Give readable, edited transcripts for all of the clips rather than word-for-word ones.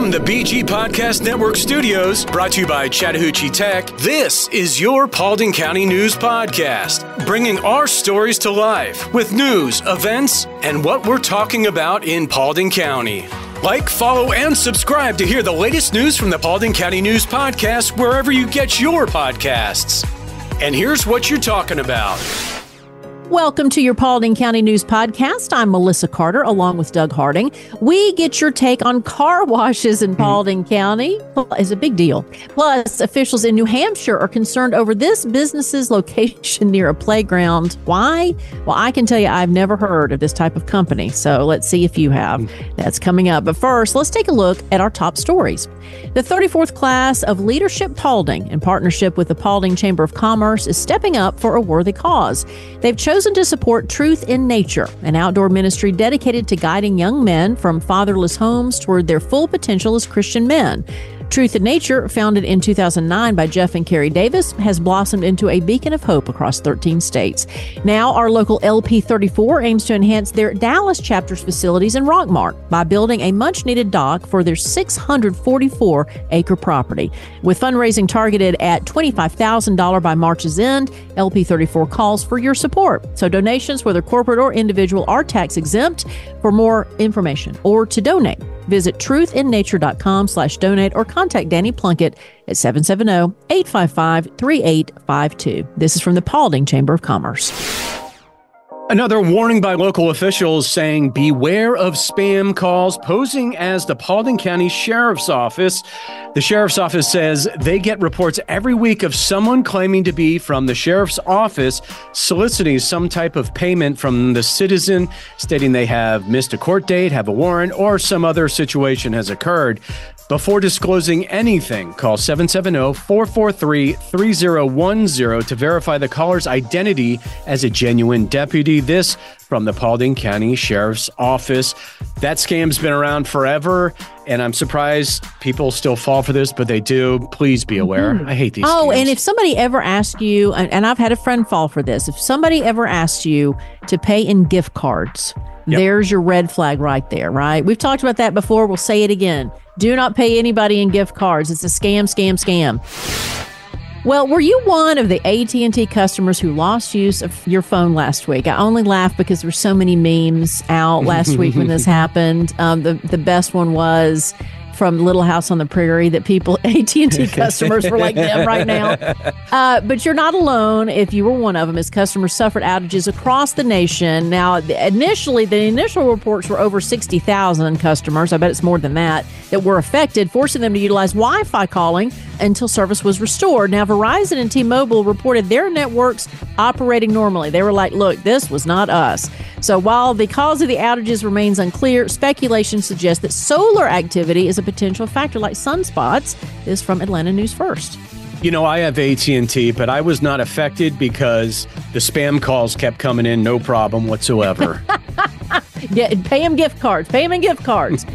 From the BG Podcast Network studios, brought to you by Chattahoochee Tech, this is your Paulding County News Podcast, bringing our stories to life with news, events, and what we're talking about in Paulding County. Like, follow, and subscribe to hear the latest news from the Paulding County News Podcast wherever you get your podcasts. And here's what you're talking about. Welcome to your Paulding County News Podcast. I'm Melissa Carter, along with Doug Harding. We get your take on car washes in Paulding County. It's a big deal. Plus, officials in New Hampshire are concerned over this business's location near a playground. Why? Well, I can tell you I've never heard of this type of company, so let's see if you have. That's coming up. But first, let's take a look at our top stories. The 34th class of Leadership Paulding, in partnership with the Paulding Chamber of Commerce, is stepping up for a worthy cause. They've chosen to support Truth in Nature, an outdoor ministry dedicated to guiding young men from fatherless homes toward their full potential as Christian men. Truth in Nature, founded in 2009 by Jeff and Carrie Davis, has blossomed into a beacon of hope across 13 states. Now, our local LP34 aims to enhance their Dallas chapter's facilities in Rockmart by building a much-needed dock for their 644-acre property. With fundraising targeted at $25,000 by March's end, LP34 calls for your support. So donations, whether corporate or individual, are tax-exempt. For more information or to donate, visit truthinnature.com/donate or contact Danny Plunkett at 770-855-3852. This is from the Paulding Chamber of Commerce. Another warning by local officials saying beware of spam calls posing as the Paulding County Sheriff's Office. The Sheriff's Office says they get reports every week of someone claiming to be from the Sheriff's Office soliciting some type of payment from the citizen, stating they have missed a court date, have a warrant, or some other situation has occurred. Before disclosing anything, call 770-443-3010 to verify the caller's identity as a genuine deputy. This from the Paulding County Sheriff's Office. That scam's been around forever, and I'm surprised people still fall for this, but they do. Please be aware. I hate these scams. And if somebody ever asks you, and I've had a friend fall for this, if somebody ever asks you to pay in gift cards, there's your red flag right there, right? We've talked about that before. We'll say it again. Do not pay anybody in gift cards. It's a scam, scam, scam. Well, were you one of the AT&T customers who lost use of your phone last week? I only laugh because there were so many memes out last week when this happened. The best one was from Little House on the Prairie that people, AT&T customers were like them right now. But you're not alone if you were one of them, as customers suffered outages across the nation. Now, the initial reports were over 60,000 customers. I bet it's more than that were affected, forcing them to utilize Wi-Fi calling until service was restored. Now, Verizon and T-Mobile reported their networks operating normally. They were like, look, this was not us. So while the cause of the outages remains unclear, speculation suggests that solar activity is a potential factor, like sunspots. This is from Atlanta News First. You know, I have AT&T, but I was not affected because the spam calls kept coming in, no problem whatsoever. Pay them gift cards. Pay them in gift cards.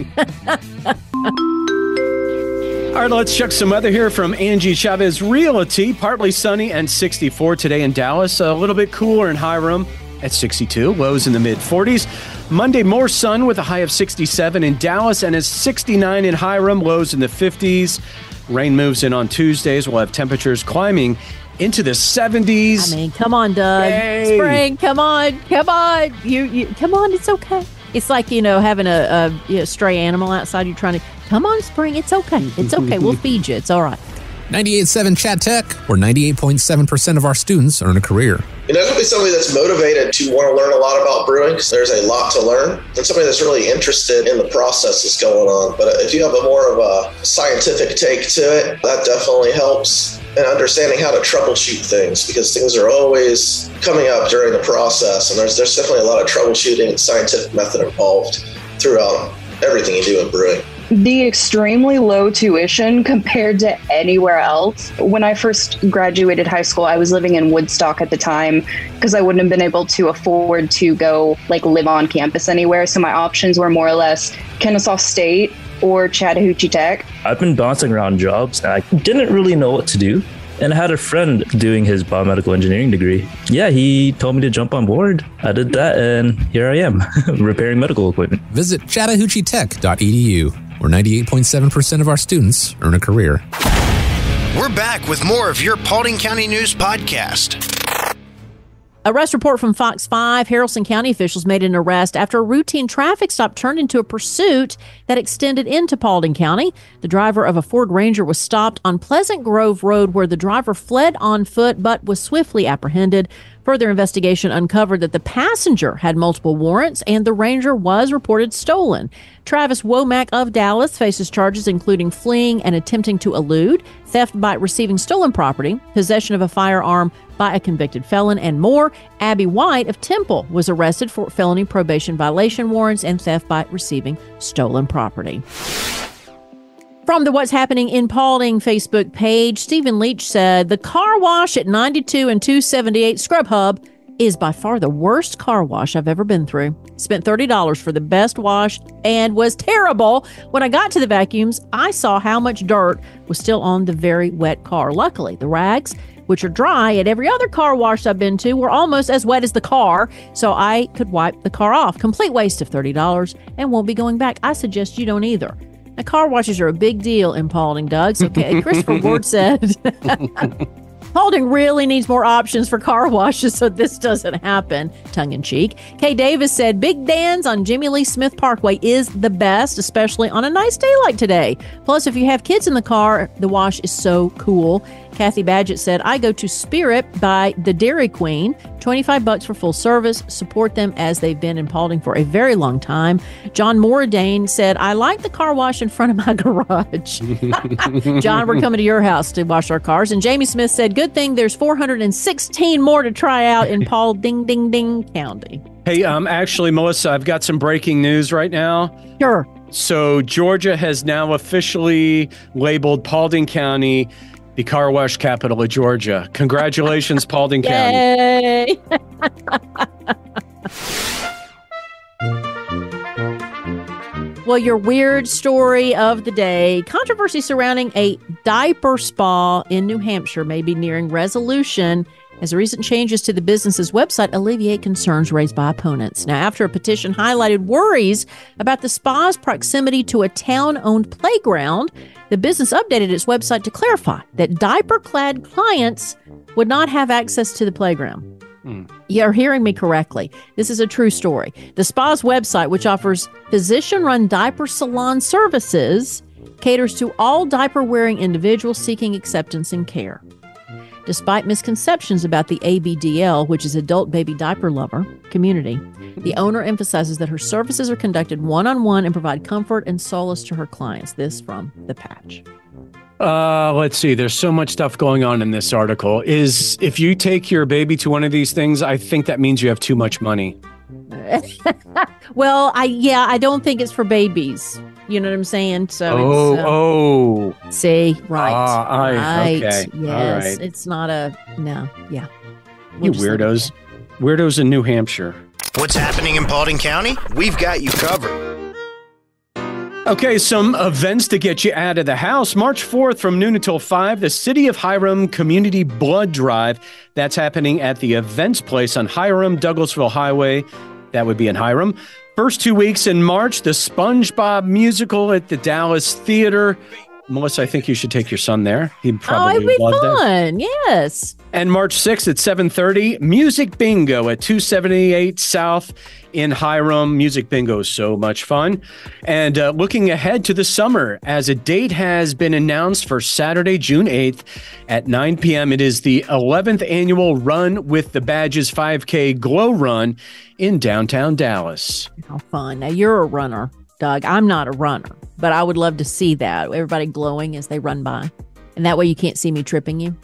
All right, let's check some weather here from Angie Chavez Realty. Partly sunny and 64 today in Dallas. A little bit cooler in Hiram at 62. Lows in the mid-40s. Monday, more sun with a high of 67 in Dallas and a 69 in Hiram. Lows in the 50s. Rain moves in on Tuesdays. We'll have temperatures climbing into the 70s. I mean, come on, Doug. Yay. Spring, come on. Come on. You come on. It's okay. It's like, having a stray animal outside. You're trying to, come on, spring. It's okay. It's okay. We'll feed you. It's all right. 98.7 Chat Tech, where 98.7% of our students earn a career. Definitely somebody that's motivated to want to learn a lot about brewing, because there's a lot to learn, and somebody that's really interested in the process that's going on. But if you have a more of a scientific take to it, that definitely helps. And understanding how to troubleshoot things, because things are always coming up during the process, and there's definitely a lot of troubleshooting and scientific method involved throughout everything you do in brewing. The extremely low tuition compared to anywhere else. When I first graduated high school, I was living in Woodstock at the time because I wouldn't have been able to afford to go live on campus anywhere. So my options were more or less Kennesaw State or Chattahoochee Tech. I've been bouncing around jobs and I didn't really know what to do. And I had a friend doing his biomedical engineering degree. Yeah, he told me to jump on board. I did that, and here I am, repairing medical equipment. Visit chattahoocheetech.edu. where 98.7% of our students earn a career. We're back with more of your Paulding County News podcast. Arrest report from Fox 5. Haralson County officials made an arrest after a routine traffic stop turned into a pursuit that extended into Paulding County. The driver of a Ford Ranger was stopped on Pleasant Grove Road, where the driver fled on foot but was swiftly apprehended. Further investigation uncovered that the passenger had multiple warrants and the Ranger was reported stolen. Travis Womack of Dallas faces charges including fleeing and attempting to elude, theft by receiving stolen property, possession of a firearm by a convicted felon, and more. Abby White of Temple was arrested for felony probation violation warrants and theft by receiving stolen property. From the What's Happening in Paulding Facebook page, Stephen Leach said, the car wash at 92 and 278 Scrub Hub is by far the worst car wash I've ever been through. Spent $30 for the best wash and was terrible. When I got to the vacuums, I saw how much dirt was still on the very wet car. Luckily, the rags, which are dry at every other car wash I've been to, were almost as wet as the car, so I could wipe the car off. Complete waste of $30 and won't be going back. I suggest you don't either. Now, car washes are a big deal in Paulding, Doug. So Christopher Ward said, Paulding really needs more options for car washes so this doesn't happen, tongue-in-cheek. Kay Davis said, Big Dan's on Jimmy Lee Smith Parkway is the best, especially on a nice day like today. Plus, if you have kids in the car, the wash is so cool. Kathy Badgett said, I go to Spirit by the Dairy Queen, $25 for full service. Support them as they've been in Paulding for a very long time. John Moradane said, I like the car wash in front of my garage. John, we're coming to your house to wash our cars. And Jamie Smith said, good thing there's 416 more to try out in Paulding County. Hey, actually, Melissa, I've got some breaking news right now. Sure. So Georgia has now officially labeled Paulding County the car wash capital of Georgia. Congratulations, Paulding County. Yay! Well, your weird story of the day. Controversy surrounding a diaper spa in New Hampshire may be nearing resolution as recent changes to the business's website alleviate concerns raised by opponents. Now, after a petition highlighted worries about the spa's proximity to a town-owned playground, the business updated its website to clarify that diaper-clad clients would not have access to the playground. You're hearing me correctly. This is a true story. The spa's website, which offers physician-run diaper salon services, caters to all diaper-wearing individuals seeking acceptance and care. Despite misconceptions about the ABDL, which is Adult Baby Diaper Lover, community, the owner emphasizes that her services are conducted one-on-one and provide comfort and solace to her clients. This from The Patch. Let's see. There's so much stuff going on in this article. If you take your baby to one of these things, I think that means you have too much money. Well, I don't think it's for babies. You know what I'm saying? So see, right. Okay. Yes. All right. It's not a, no. Yeah. You weirdos. Weirdos in New Hampshire. What's happening in Paulding County? We've got you covered. Okay, some events to get you out of the house. March 4th from noon until 5, the City of Hiram Community Blood Drive. That's happening at the Events Place on Hiram, Douglasville Highway. That would be in Hiram. First 2 weeks in March, the SpongeBob musical at the Dallas Theater. Melissa, I think you should take your son there. He'd probably it'd be love fun. that. Yes. And March 6th at 7:30, Music Bingo at 278 South in Hiram. Music Bingo is so much fun. And looking ahead to the summer, as a date has been announced for Saturday, June 8th at 9 p.m., it is the 11th annual Run with the Badges 5K Glow Run in downtown Dallas. How fun. Now, you're a runner, Doug. I'm not a runner, but I would love to see that. Everybody glowing as they run by. And that way you can't see me tripping you.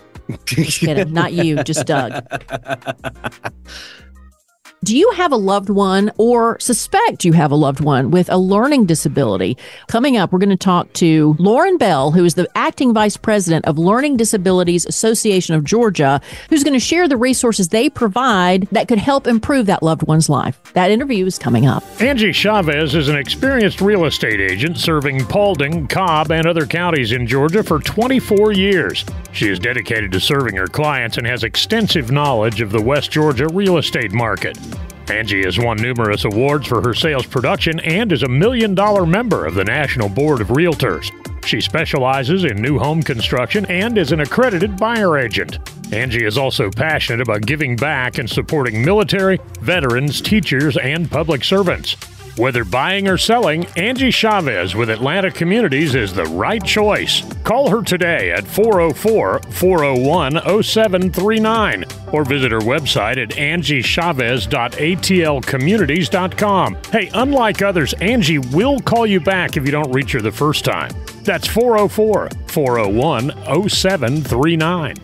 Just kidding. Not you, just Doug. Do you have a loved one or suspect you have a loved one with a learning disability? Coming up, we're going to talk to Lauren Bell, who is the acting vice president of Learning Disabilities Association of Georgia, who's going to share the resources they provide that could help improve that loved one's life. That interview is coming up. Angie Chavez is an experienced real estate agent serving Paulding, Cobb, and other counties in Georgia for 24 years. She is dedicated to serving her clients and has extensive knowledge of the West Georgia real estate market. Angie has won numerous awards for her sales production and is a $1 million member of the National Board of Realtors. She specializes in new home construction and is an accredited buyer agent. Angie is also passionate about giving back and supporting military, veterans, teachers, and public servants. Whether buying or selling, Angie Chavez with Atlanta Communities is the right choice. Call her today at 404-401-0739 or visit her website at angiechavez.atlcommunities.com. Hey, unlike others, Angie will call you back if you don't reach her the first time. That's 404-401-0739.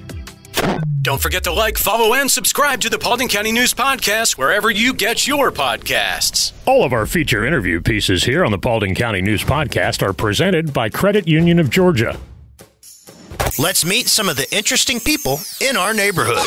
Don't forget to like, follow, and subscribe to the Paulding County News Podcast wherever you get your podcasts. All of our feature interview pieces here on the Paulding County News Podcast are presented by Credit Union of Georgia. Let's meet some of the interesting people in our neighborhood.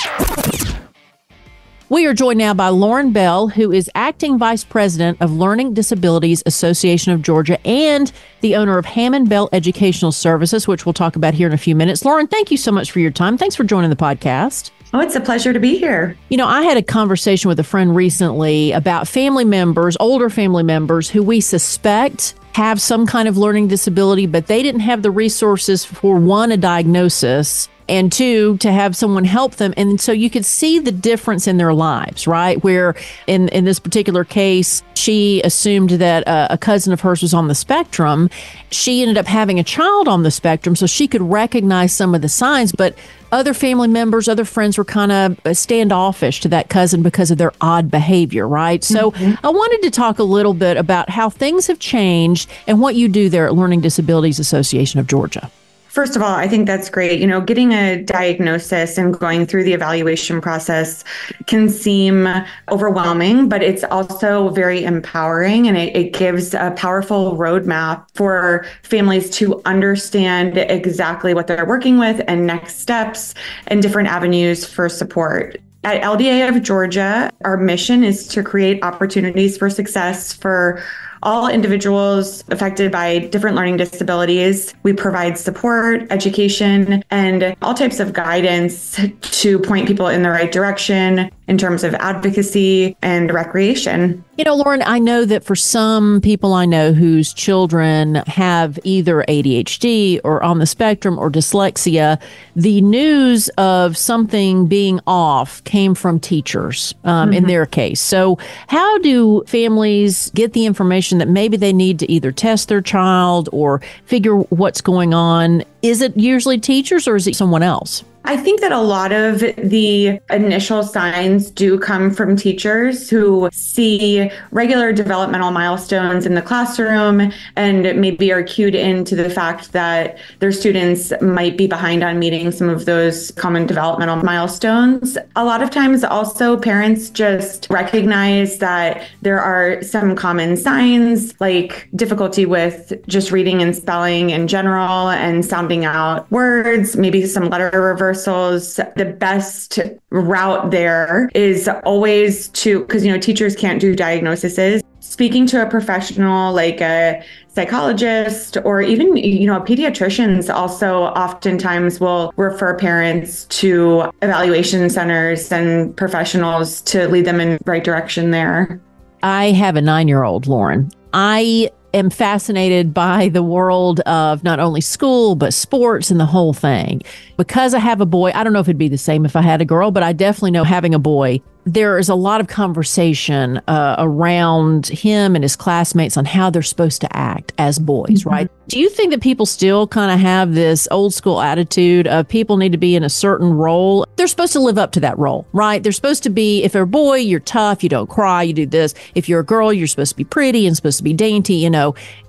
We are joined now by Lauren Bell, who is Acting Vice President of Learning Disabilities Association of Georgia and the owner of Hammond Bell Educational Services, which we'll talk about here in a few minutes. Lauren, thank you so much for your time. Thanks for joining the podcast. Oh, it's a pleasure to be here. You know, I had a conversation with a friend recently about family members, older family members, who we suspect have some kind of learning disability, but they didn't have the resources for, one, a diagnosis, and two, to have someone help them. And so you could see the difference in their lives, right? Where in this particular case, she assumed that a cousin of hers was on the spectrum. She ended up having a child on the spectrum, so she could recognize some of the signs, but other family members, other friends were kind of standoffish to that cousin because of their odd behavior, right? So I wanted to talk a little bit about how things have changed and what you do there at Learning Disabilities Association of Georgia. First of all, I think that's great. You know, getting a diagnosis and going through the evaluation process can seem overwhelming, but it's also very empowering, and it gives a powerful roadmap for families to understand exactly what they're working with and next steps and different avenues for support. At LDA of Georgia, our mission is to create opportunities for success for all individuals affected by different learning disabilities. We provide support, education, and all types of guidance to point people in the right direction in terms of advocacy and recreation. You know, Lauren, I know that for some people I know whose children have either ADHD or on the spectrum or dyslexia, the news of something being off came from teachers in their case. So how do families get the information that maybe they need to either test their child or figure what's going on? Is it usually teachers or is it someone else? I think that a lot of the initial signs do come from teachers who see regular developmental milestones in the classroom and maybe are cued into the fact that their students might be behind on meeting some of those common developmental milestones. A lot of times also parents just recognize that there are some common signs like difficulty with just reading and spelling in general and sounding out words, maybe some letter reversals. The best route there is always because, teachers can't do diagnoses. Speaking to a professional like a psychologist or even, pediatricians also oftentimes will refer parents to evaluation centers and professionals to lead them in the right direction there. I have a 9-year-old, Lauren. I am fascinated by the world of not only school, but sports and the whole thing. Because I have a boy, I don't know if it'd be the same if I had a girl, but I definitely know having a boy, there is a lot of conversation around him and his classmates on how they're supposed to act as boys, right? Do you think that people still kind of have this old school attitude of people need to be in a certain role? They're supposed to live up to that role, right? They're supposed to be, if you're a boy, you're tough, you don't cry, you do this. If you're a girl, you're supposed to be pretty and supposed to be dainty,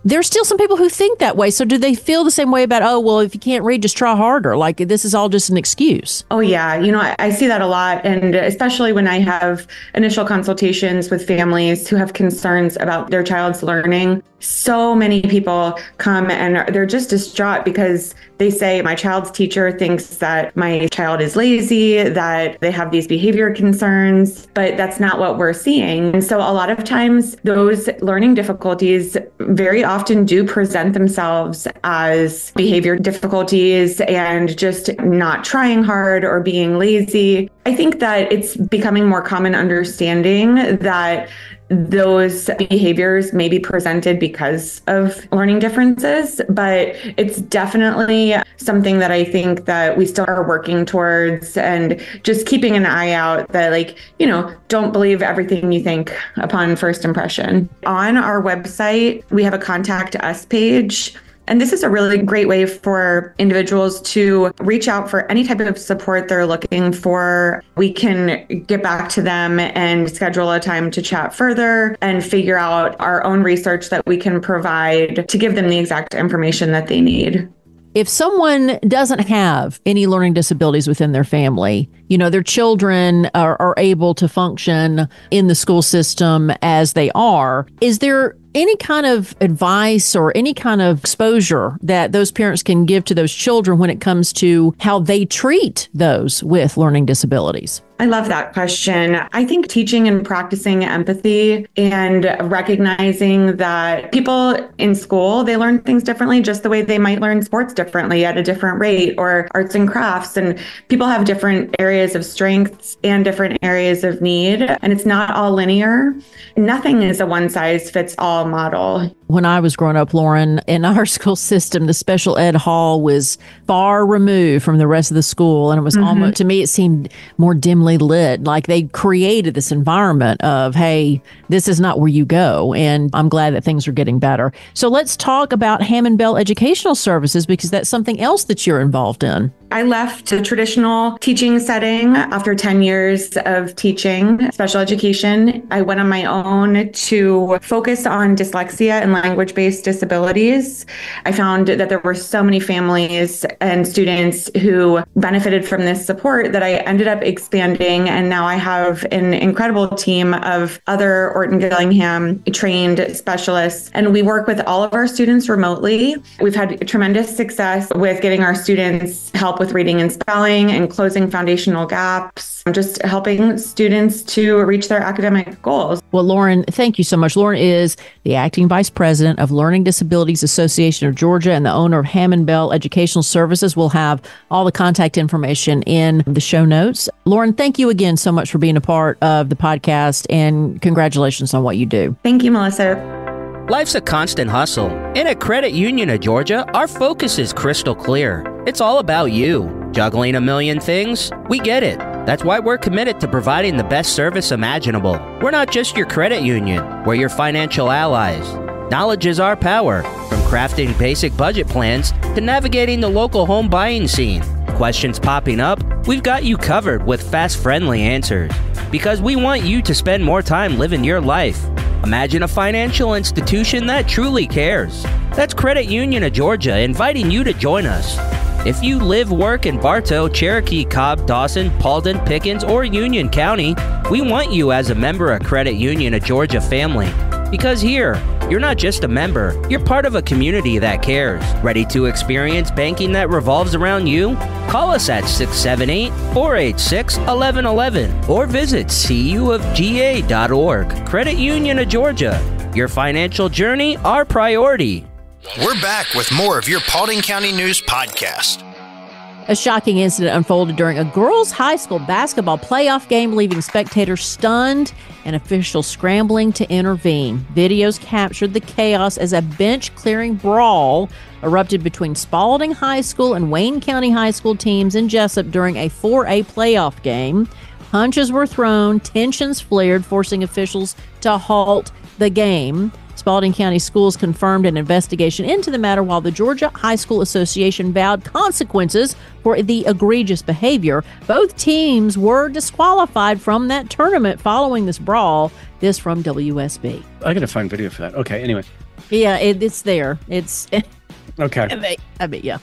There's still some people who think that way. So do they feel the same way about, oh, well, if you can't read, just try harder? Like this is all just an excuse. Oh, yeah. I see that a lot. And especially when I have initial consultations with families who have concerns about their child's learning. So many people come and they're just distraught because they say my child's teacher thinks that my child is lazy, that they have these behavior concerns, but that's not what we're seeing. And so a lot of times those learning difficulties very often do present themselves as behavior difficulties and just not trying hard or being lazy. I think that it's becoming more common understanding that those behaviors may be presented because of learning differences, but it's definitely something that I think that we still are working towards, and just keeping an eye out that, like, don't believe everything you think upon first impression. On our website, we have a contact us page. And this is a really great way for individuals to reach out for any type of support they're looking for. We can get back to them and schedule a time to chat further and figure out our own research that we can provide to give them the exact information that they need. If someone doesn't have any learning disabilities within their family, their children are able to function in the school system as they are, is there any kind of advice or any kind of exposure that those parents can give to those children when it comes to how they treat those with learning disabilities? I love that question. I think teaching and practicing empathy and recognizing that people in school, they learn things differently, just the way they might learn sports differently at a different rate, or arts and crafts. And people have different areas of strengths and different areas of need. And it's not all linear. Nothing is a one size fits all model. When I was growing up, Lauren, in our school system, the special ed hall was far removed from the rest of the school. And it was almost, to me, it seemed more dimly lit. Like they created this environment of, hey, this is not where you go. And I'm glad that things are getting better. So let's talk about Hammond Bell Educational Services, because that's something else that you're involved in. I left a traditional teaching setting after 10 years of teaching special education. I went on my own to focus on dyslexia and language-based disabilities. I found that there were so many families and students who benefited from this support that I ended up expanding. And now I have an incredible team of other Orton Gillingham trained specialists. And we work with all of our students remotely. We've had tremendous success with getting our students help with reading and spelling and closing foundational gaps, just helping students to reach their academic goals. Well, Lauren, thank you so much. Lauren is the acting vice president of Learning Disabilities Association of Georgia and the owner of Hammond Bell Educational Services. We'll have all the contact information in the show notes. Lauren, thank you again so much for being a part of the podcast, and congratulations on what you do. Thank you, Melissa. Life's a constant hustle. And at Credit Union of Georgia, our focus is crystal clear. It's all about you. Juggling a million things? We get it. That's why we're committed to providing the best service imaginable. We're not just your credit union. We're your financial allies. Knowledge is our power, from crafting basic budget plans to navigating the local home buying scene. Questions popping up? We've got you covered with fast, friendly answers. Because we want you to spend more time living your life. Imagine a financial institution that truly cares. That's Credit Union of Georgia inviting you to join us. If you live, work in Bartow, Cherokee, Cobb, Dawson, Paulding, Pickens, or Union County, we want you as a member of Credit Union of Georgia family. Because here, you're not just a member, you're part of a community that cares. Ready to experience banking that revolves around you? Call us at 678-486-1111 or visit cuofga.org. Credit Union of Georgia. Your financial journey, our priority. We're back with more of your Paulding County News podcast. A shocking incident unfolded during a girls' high school basketball playoff game, leaving spectators stunned and officials scrambling to intervene. Videos captured the chaos as a bench-clearing brawl erupted between Paulding High School and Wayne County High School teams in Jessup during a 4A playoff game. Punches were thrown, tensions flared, forcing officials to halt the game. Paulding County Schools confirmed an investigation into the matter, while the Georgia High School Association vowed consequences for the egregious behavior. Both teams were disqualified from that tournament following this brawl. This from WSB. I got to find video for that. Okay, anyway. Yeah, it's there. It's okay. I mean, yeah.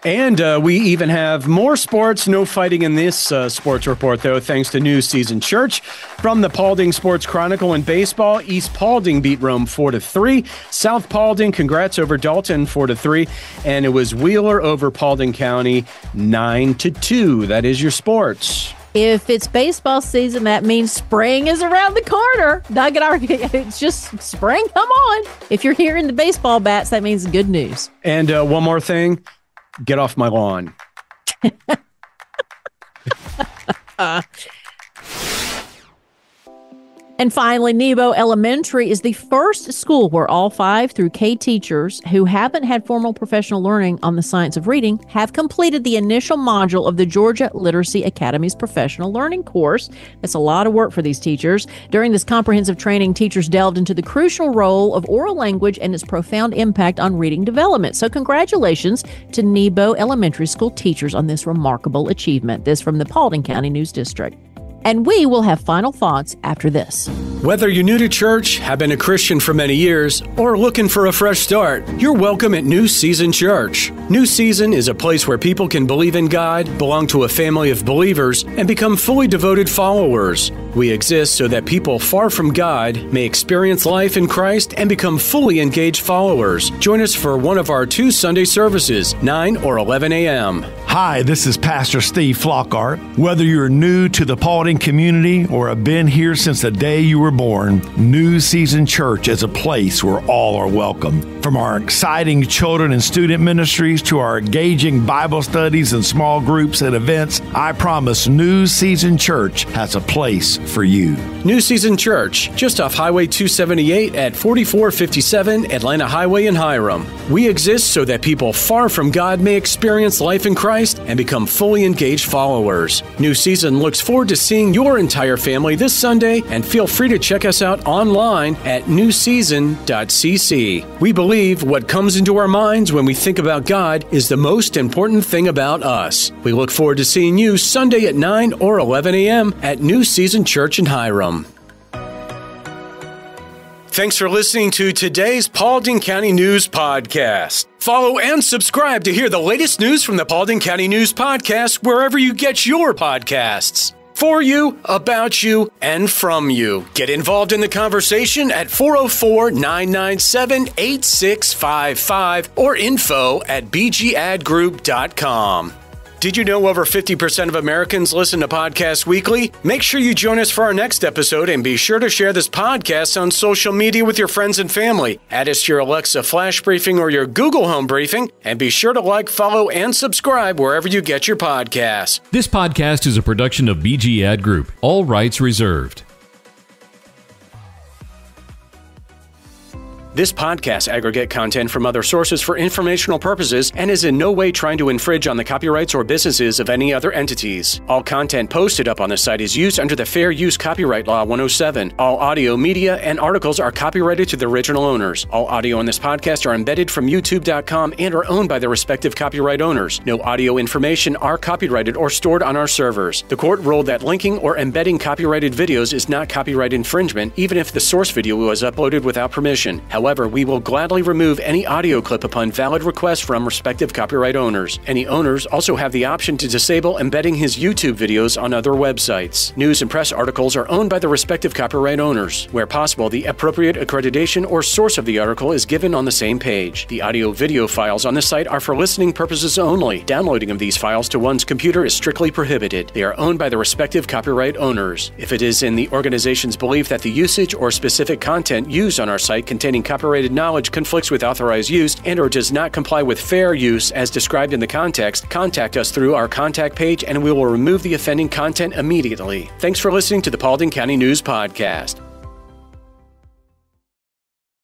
And we even have more sports. No fighting in this sports report, though, thanks to New Season Church. From the Paulding Sports Chronicle in baseball, East Paulding beat Rome 4-3. South Paulding, congrats over Dalton 4-3. And it was Wheeler over Paulding County 9-2. That is your sports. If it's baseball season, that means spring is around the corner. Doug and Archie, it's just spring. Come on. If you're hearing the baseball bats, that means good news. And one more thing. Get off my lawn. And finally, Nebo Elementary is the first school where all 5 through K teachers who haven't had formal professional learning on the science of reading have completed the initial module of the Georgia Literacy Academy's professional learning course. That's a lot of work for these teachers. During this comprehensive training, teachers delved into the crucial role of oral language and its profound impact on reading development. So congratulations to Nebo Elementary School teachers on this remarkable achievement. This from the Paulding County News District. And we will have final thoughts after this. Whether you're new to church, have been a Christian for many years, or looking for a fresh start, you're welcome at New Season Church. New Season is a place where people can believe in God, belong to a family of believers, and become fully devoted followers. We exist so that people far from God may experience life in Christ and become fully engaged followers. Join us for one of our 2 Sunday services, 9 or 11 a.m. Hi, this is Pastor Steve Flockhart. Whether you're new to the Paulding community or have been here since the day you were born, New Season Church is a place where all are welcome. From our exciting children and student ministries to our engaging Bible studies and small groups and events, I promise New Season Church has a place for you. New Season Church, just off Highway 278 at 4457 Atlanta Highway in Hiram. We exist so that people far from God may experience life in Christ and become fully engaged followers. New Season looks forward to seeing your entire family this Sunday, and feel free to check us out online at newseason.cc. We believe what comes into our minds when we think about God is the most important thing about us. We look forward to seeing you Sunday at 9 or 11 a.m. at New Season Church in Hiram. Thanks for listening to today's Paulding County News Podcast. Follow and subscribe to hear the latest news from the Paulding County News Podcast wherever you get your podcasts. For you, about you, and from you. Get involved in the conversation at 404-997-8655 or info@bgadgroup.com. Did you know over 50% of Americans listen to podcasts weekly? Make sure you join us for our next episode, and be sure to share this podcast on social media with your friends and family. Add us to your Alexa Flash Briefing or your Google Home Briefing, and be sure to like, follow, and subscribe wherever you get your podcasts. This podcast is a production of BG Ad Group. All rights reserved. This podcast aggregate content from other sources for informational purposes and is in no way trying to infringe on the copyrights or businesses of any other entities. All content posted up on the site is used under the Fair Use Copyright Law 107. All audio, media, and articles are copyrighted to the original owners. All audio in this podcast are embedded from YouTube.com and are owned by their respective copyright owners. No audio information are copyrighted or stored on our servers. The court ruled that linking or embedding copyrighted videos is not copyright infringement, even if the source video was uploaded without permission. However, we will gladly remove any audio clip upon valid request from respective copyright owners. Any owners also have the option to disable embedding his YouTube videos on other websites. News and press articles are owned by the respective copyright owners. Where possible, the appropriate accreditation or source of the article is given on the same page. The audio-video files on the site are for listening purposes only. Downloading of these files to one's computer is strictly prohibited. They are owned by the respective copyright owners. If it is in the organization's belief that the usage or specific content used on our site containing copyrighted knowledge conflicts with authorized use and or does not comply with fair use as described in the context, contact us through our contact page and we will remove the offending content immediately. Thanks for listening to the Paulding County News Podcast.